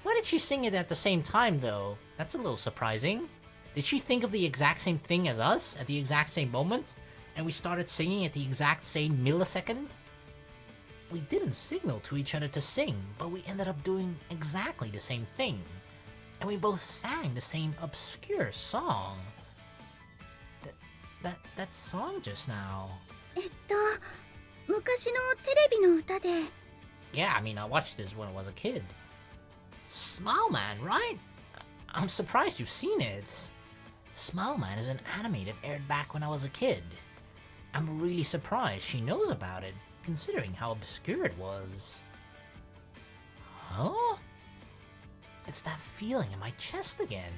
Why did she sing it at the same time though? That's a little surprising. Did she think of the exact same thing as us at the exact same moment? And we started singing at the exact same millisecond? We didn't signal to each other to sing, but we ended up doing exactly the same thing. And we both sang the same obscure song. That song just now. 昔のテレビの歌で。 Yeah, I mean, I watched this when I was a kid. Smile Man, right? I'm surprised you've seen it. Smile Man is an anime that aired back when I was a kid. I'm really surprised she knows about it, considering how obscure it was. Huh? It's that feeling in my chest again.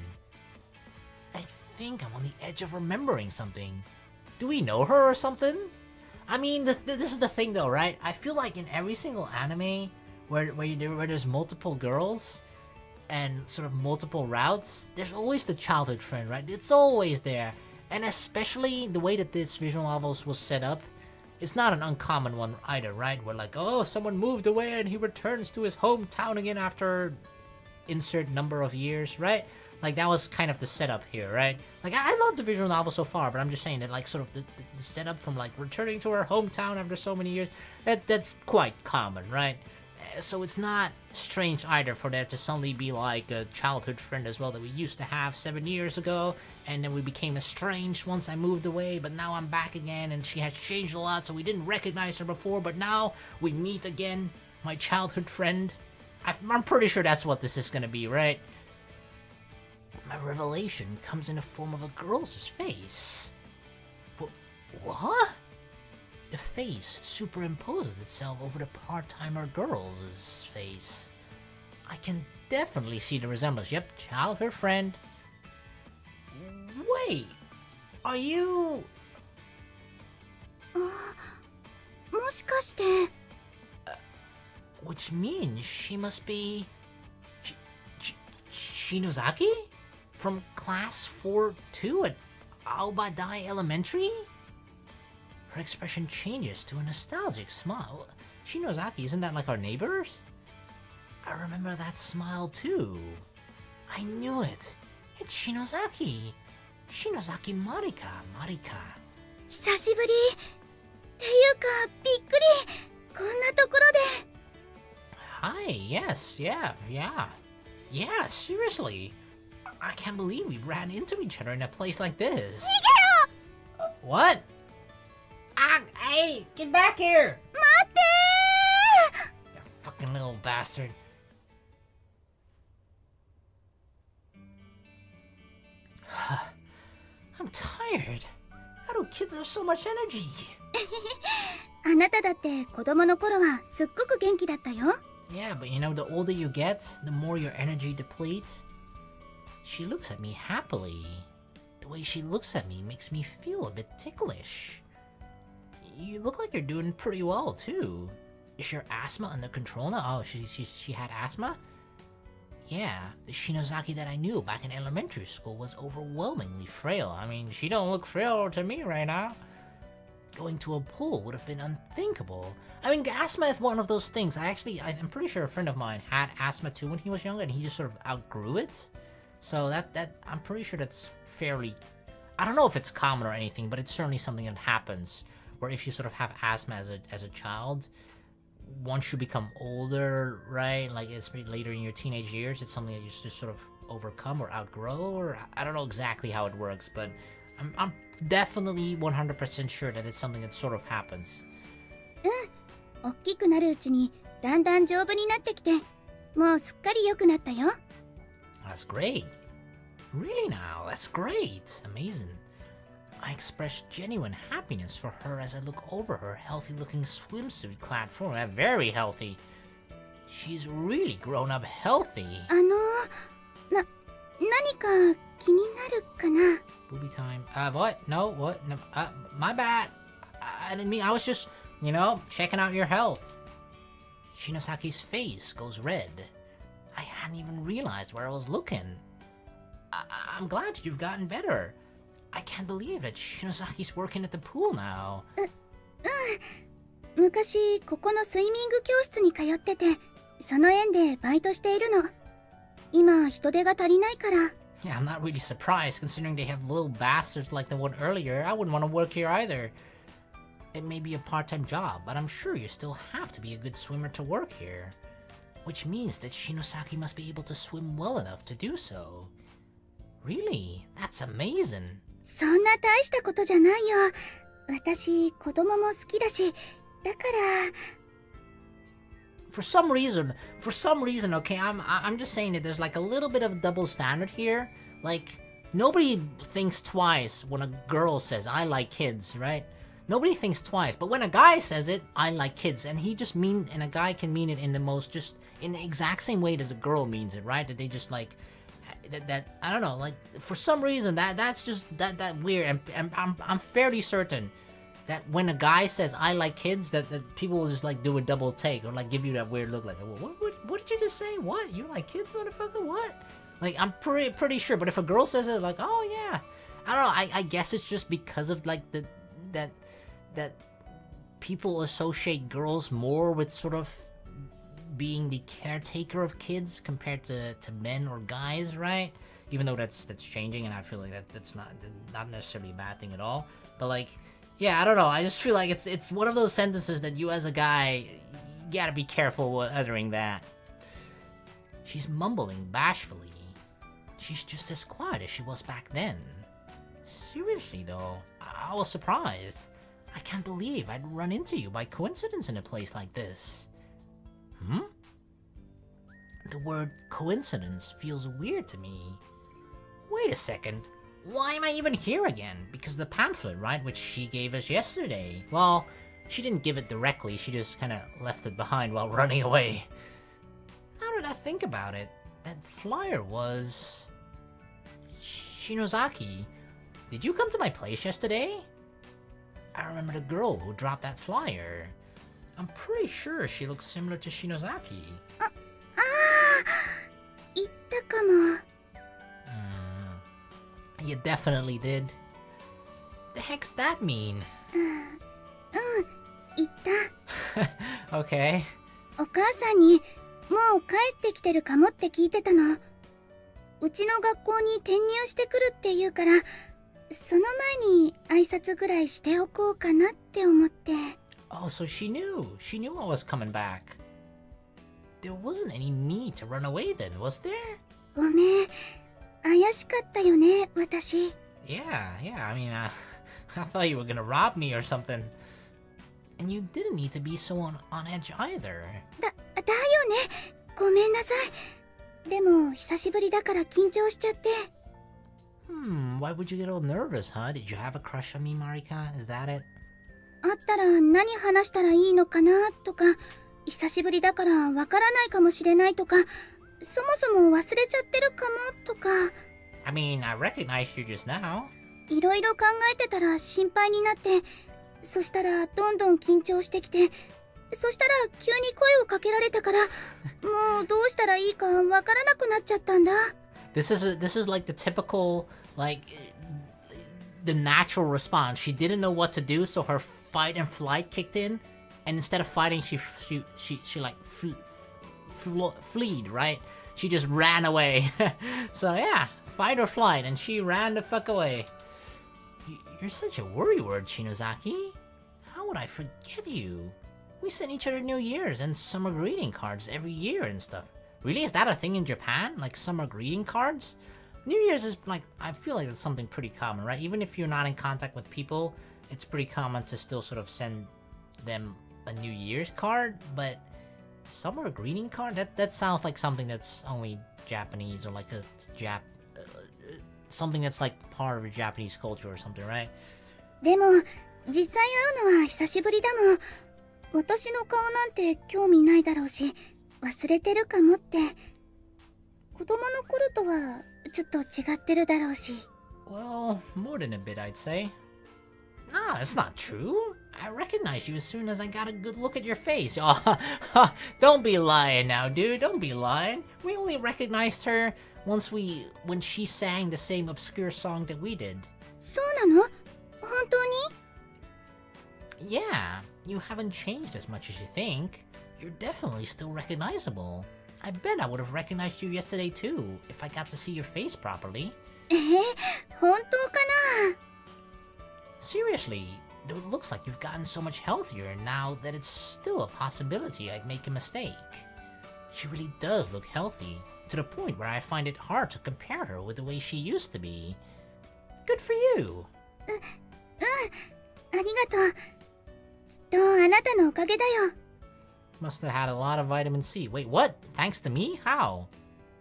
I think I'm on the edge of remembering something. Do we know her or something? I mean, this is the thing though, right? I feel like in every single anime where there's multiple girls and sort of multiple routes, there's always the childhood friend, right? It's always there. And especially the way that this visual novel was set up, it's not an uncommon one either, right? Where like, oh, someone moved away and he returns to his hometown again after insert number of years, right? Like, that was kind of the setup here, right? Like, I love the visual novel so far, but I'm just saying that, like, sort of the setup from, like, returning to her hometown after so many years, that's quite common, right? So it's not strange either for there to suddenly be, like, a childhood friend as well that we used to have 7 years ago, and then we became estranged once I moved away, but now I'm back again, and she has changed a lot, so we didn't recognize her before, but now we meet again, my childhood friend. I'm pretty sure that's what this is gonna be, right? My revelation comes in the form of a girl's face. What? The face superimposes itself over the part-timer girl's face. I can definitely see the resemblance. Yep, childhood friend. Wait, are you... もしかして。 Which means she must be... Shinozaki? From class 4-2 at Aobadai Elementary? Her expression changes to a nostalgic smile. Shinozaki, isn't that like our neighbors? I remember that smile too. I knew it. It's Shinozaki. Shinozaki Marika. 久しぶり。っていうか、びっくり。こんなところで。Hi, yes, yeah. Yeah, seriously. I can't believe we ran into each other in a place like this. What? Hey, get back here! 待って You fucking little bastard. I'm tired. How do kids have so much energy? あなただって子供の頃はすっごく元気だったよ。 Yeah, but you know, the older you get, the more your energy depletes. She looks at me happily. The way she looks at me makes me feel a bit ticklish. You look like you're doing pretty well, too. Is your asthma under control now? Oh, she had asthma? Yeah, the Shinozaki that I knew back in elementary school was overwhelmingly frail. I mean, she don't look frail to me right now. Going to a pool would have been unthinkable. I mean, asthma is one of those things. I'm pretty sure a friend of mine had asthma too when he was younger, and he just sort of outgrew it. So I'm pretty sure that's fairly... I don't know if it's common or anything, but it's certainly something that happens. Where if you sort of have asthma as a child, once you become older, right, like it's later in your teenage years, it's something that you just sort of overcome or outgrow, or I don't know exactly how it works, but I'm definitely 100% sure that it's something that sort of happens. 大きくなるうちにだんだん丈夫になってきて、もうすっかり良くなったよ。 That's great. Really now, that's great. Amazing. I express genuine happiness for her as I look over her healthy-looking swimsuit-clad form. Very healthy. She's really grown up healthy. 何か気になるかな? Booby time. What? No, what? No, my bad. I didn't mean, I was just, you know, checking out your health. Shinozaki's face goes red. I hadn't even realized where I was looking. I'm glad you've gotten better. I can't believe that Shinozaki's working at the pool now. 昔ここのスイミング教室に通ってて、その縁でバイトしているの。今人手が足りないから。 Yeah, I'm not really surprised considering they have little bastards like the one earlier. I wouldn't want to work here either. It may be a part-time job, but I'm sure you still have to be a good swimmer to work here. Which means that Shinosaki must be able to swim well enough to do so. Really? That's amazing. そんな大したことじゃないよ。私子供も好きだし、だから。 For some reason, okay, I'm just saying that there's like a little bit of double standard here. Like, nobody thinks twice when a girl says, I like kids, right? Nobody thinks twice, but when a guy says it, I like kids, and a guy can mean it in the exact same way that the girl means it, right? That they just like, that I don't know, like, for some reason, that's just, that weird, and I'm fairly certain that when a guy says, I like kids, that people will just, like, do a double take, or, like, give you that weird look, like, what did you just say? What? You like kids, motherfucker? What? Like, I'm pretty sure, but if a girl says it, like, oh, yeah. I don't know, I guess it's just because of, like, that people associate girls more with sort of being the caretaker of kids compared to men or guys, right? Even though that's changing, and I feel like that's not necessarily a bad thing at all, but, like, yeah, I don't know. I just feel like it's one of those sentences that you as a guy, you gotta be careful with uttering that. She's mumbling bashfully. She's just as quiet as she was back then. Seriously though, I was surprised. I can't believe I'd run into you by coincidence in a place like this. The word coincidence feels weird to me. Wait a second. Why am I even here again? Because of the pamphlet, right? Which she gave us yesterday. Well, she didn't give it directly, she just kind of left it behind while running away. Now that I think about it, that flyer was... Shinosaki. Did you come to my place yesterday? I remember the girl who dropped that flyer. I'm pretty sure she looks similar to Shinosaki. You definitely did. The heck's that mean? Okay. お母さんにもう帰ってきてるかもって聞いてたの。うちの学校に転入してくるって言うから、その前に挨拶ぐらいしておこうかなって思って。Oh, so she knew I was coming back. There wasn't any need to run away then, was there? ごめん。怪しかったよね、私。Yeah, I mean, I thought you were gonna rob me or something. And you didn't need to be so on edge either. だよね。ごめんなさい。でも、久しぶりだから緊張しちゃって。Why would you get all nervous, huh? Did you have a crush on me, Marika? Is that it? 会ったら何話したらいいのかなとか、久しぶりだからわからないかもしれないとか、そもそも忘れちゃってるかもとか。I mean, I recognized you just now. いろいろ考えてたら心配になって、そしたらどんどん緊張してきて、そしたら急に声をかけられたから、もうどうしたらいいかわからなくなっちゃったんだ。This is like the typical, like, the natural response. She didn't know what to do, so her fight and flight kicked in, and instead of fighting, she like fleed, right? She just ran away. So yeah, fight or flight, and she ran the fuck away. You're such a worrywart, Shinosaki. How would I forget you? We send each other New Year's and summer greeting cards every year and stuff. Really? Is that a thing in Japan? Like summer greeting cards? New Year's is like, I feel like it's something pretty common, right? Even if you're not in contact with people, it's pretty common to still sort of send them a New Year's card, but summer greeting card? That sounds like something that's only Japanese, or like a something that's like part of a Japanese culture or something, right? でも、実際会うのは久しぶりだもん。私の顔なんて興味ないだろうし、忘れてるかもって。子供の頃とはちょっと違ってるだろうし。Well, more than a bit, I'd say. Nah, that's not true. I recognized you as soon as I got a good look at your face. Oh, don't be lying now, dude. Don't be lying. We only recognized her when she sang the same obscure song that we did. そうなの？本当に？ Yeah, you haven't changed as much as you think. You're definitely still recognizable. I bet I would have recognized you yesterday too, if I got to see your face properly. 本当かな? Seriously, it looks like you've gotten so much healthier now that it's still a possibility I'd make a mistake. She really does look healthy, to the point where I find it hard to compare her with the way she used to be. Good for you! ありがとう。きっとあなたのおかげだよ。 Must have had a lot of vitamin C. Wait, what? Thanks to me? How?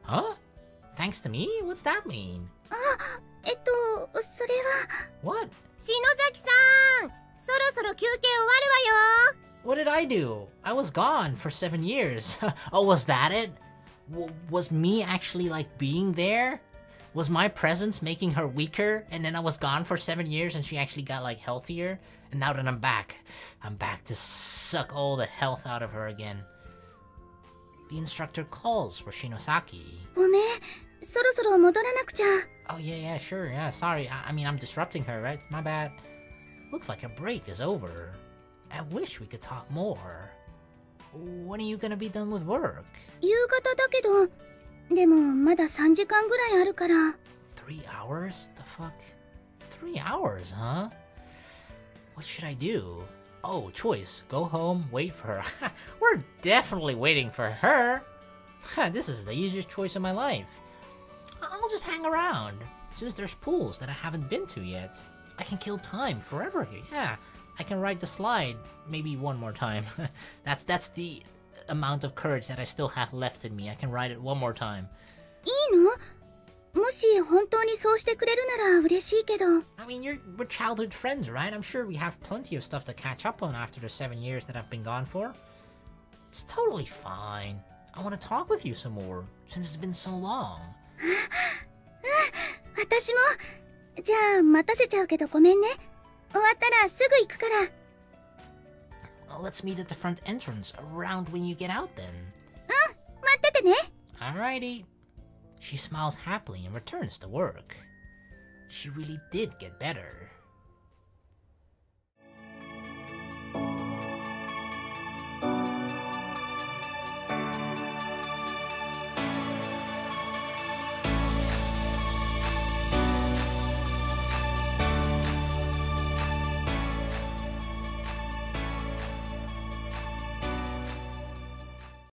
Huh? Thanks to me? What's that mean? それは... What? 篠崎さん、そろそろ休憩終わるわよ。 What did I do? I was gone for 7 years. Oh, was that it? Was me actually like being there? Was my presence making her weaker, and then I was gone for 7 years and she actually got like healthier? And now that I'm back to suck all the health out of her again. The instructor calls for Shinosaki. ごめん、そろそろ戻らなくちゃ。 Oh yeah, sure, yeah, sorry. I mean, I'm disrupting her, right? My bad. Looks like her break is over. I wish we could talk more. When are you gonna be done with work? 夕方だけど、でもまだ3時間ぐらいあるから。 3 hours? The fuck? 3 hours, huh? What should I do? Oh, choice. Go home, wait for her. We're definitely waiting for her. This is the easiest choice of my life. I'll just hang around, since there's pools that I haven't been to yet. I can kill time forever here, yeah. I can ride the slide maybe one more time. That's the amount of courage that I still have left in me. I can ride it one more time. いいの? もし本当にそうしてくれるなら嬉しいけど。 I mean, we're childhood friends, right? I'm sure we have plenty of stuff to catch up on after the 7 years that I've been gone for. It's totally fine. I want to talk with you some more, since it's been so long. 私も。じゃあ待たせちゃうけどごめんね。終わったらすぐ行くから。 Let's meet at the front entrance around when you get out then. 待っててね。 Alrighty. She smiles happily and returns to work. She really did get better.